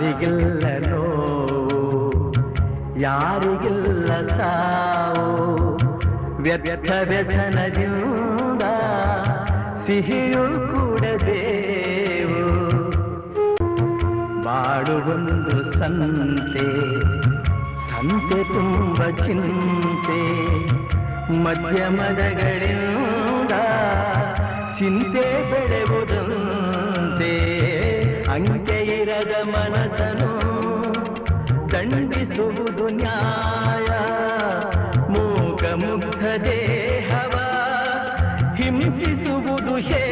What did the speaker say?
ಯಾರಿಗಿಲ್ಲ ನೋವು, ಯಾರಿಗಿಲ್ಲ ಸಾವು, ವ್ಯರ್ಥ ವ್ಯಸನದಿಂದ ಸಿಹಿಯೂ ಕೂಡದೇವು. ಬಾಳುವೊಂದು ಸಂತೆ, ಸಂತೆ ತುಂಬ ಚಿಂತೆ, ಮಧ್ಯಮದಗಳಿಂದ ಚಿಂತೆ ಬೆಳೆಯುವುದಂತೆ. ಅಂಕೆ ಇರದ ಮನಸ್ಸನ್ನು ದಂಡಿಸುವುದು ನ್ಯಾಯ, ಮೂಕ ಮುಗ್ಧ ದೇಹವ ಹಿಂಸಿಸುವುದು ಹೇ